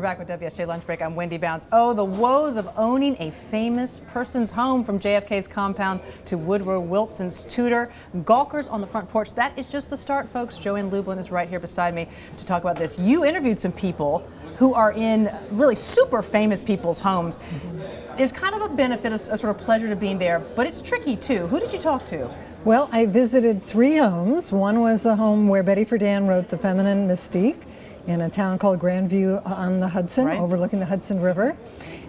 back with WSJ Lunch Break. I'm Wendy Bounce. Oh, the woes of owning a famous person's home, from JFK's compound to Woodrow Wilson's Tudor. Gawkers on the front porch. That is just the start, folks. Joann Lublin is right here beside me to talk about this. You interviewed some people who are in really super famous people's homes. There's kind of a benefit, a sort of pleasure to being there, but it's tricky too. Who did you talk to? Well, I visited 3 homes. One was the home where Betty Friedan wrote The Feminine Mystique in a town called Grandview on the Hudson, right, overlooking the Hudson River.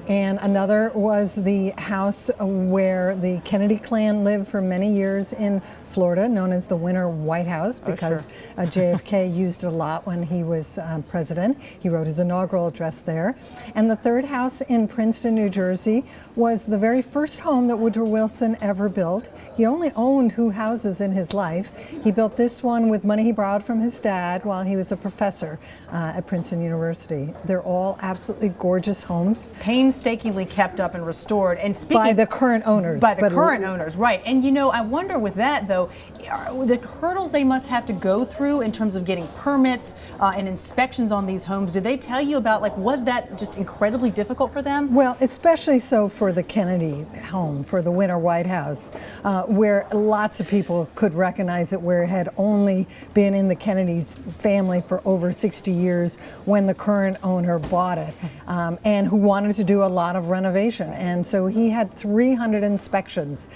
And another was the house where the Kennedy clan lived for many years in Florida, known as the Winter White House, because JFK used it a lot when he was president. He wrote his inaugural address there. And the third house in Princeton, New Jersey, was the very first home that Woodrow Wilson ever built. He only owned 2 houses in his life. He built this one with money he borrowed from his dad while he was a professor at Princeton University. They're all absolutely gorgeous homes. Painstakingly kept up and restored. And speaking by the current owners. By the current owners, right. And you know, I wonder with that though, the hurdles they must have to go through in terms of getting permits and inspections on these homes. Did they tell you about, like, was that just incredibly difficult for them? Well, especially so for the Kennedy home, for the Winter White House, where lots of people could recognize it, where it had only been in the Kennedy's family for over 60 years when the current owner bought it, and who wanted to do a lot of renovation. And so he had 300 inspections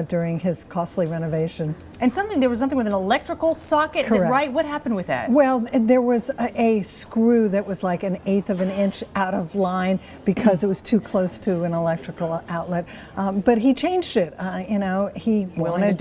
during his costly renovation. And there was something with an electrical socket, right? What happened with that? Well, there was a screw that was like 1/8 of an inch out of line because it was too close to an electrical outlet. But he changed it. You know, he wanted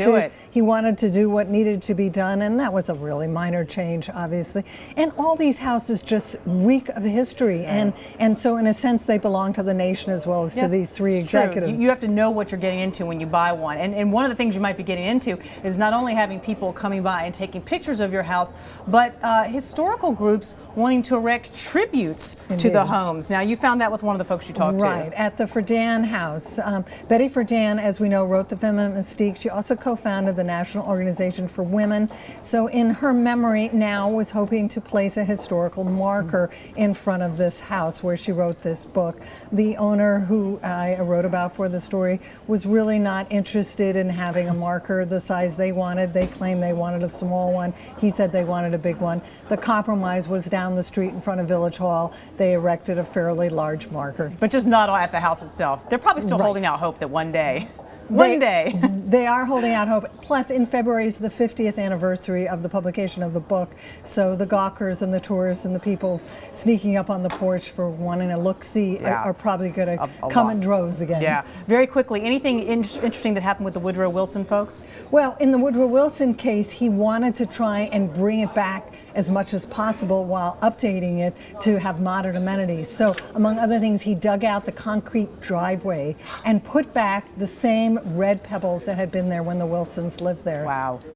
to do what needed to be done, and that was a really minor change, obviously. And all these houses just reek of history, and so in a sense they belong to the nation as well as to these 3 executives. True. You have to know what you're getting into when you buy one. And one of the things you might be getting into is not only having people coming by and taking pictures of your house, but historical groups wanting to erect tributes to the homes. Now, you found that with one of the folks you talked to. Right, at the Friedan house. Betty Friedan, as we know, wrote The Feminine Mystique. She also co-founded the National Organization for Women. So in her memory now was hoping to place a historical marker in front of this house where she wrote this book. The owner, who I wrote about for the story, was really not interested in having a marker the size they wanted. They claimed they wanted a small one. He said they wanted a big one. The compromise was down the street in front of Village Hall. They erected a fairly large marker. But just not at the house itself. They're probably still holding out hope that one day. They are holding out hope. Plus, in February is the 50th anniversary of the publication of the book, so the gawkers and the tourists and the people sneaking up on the porch for wanting to look-see are probably going to come in droves again. Yeah. Very quickly, anything interesting that happened with the Woodrow Wilson folks? Well, in the Woodrow Wilson case, he wanted to try and bring it back as much as possible while updating it to have modern amenities. So, among other things, he dug out the concrete driveway and put back the same red pebbles that had been there when the Wilsons lived there. Wow.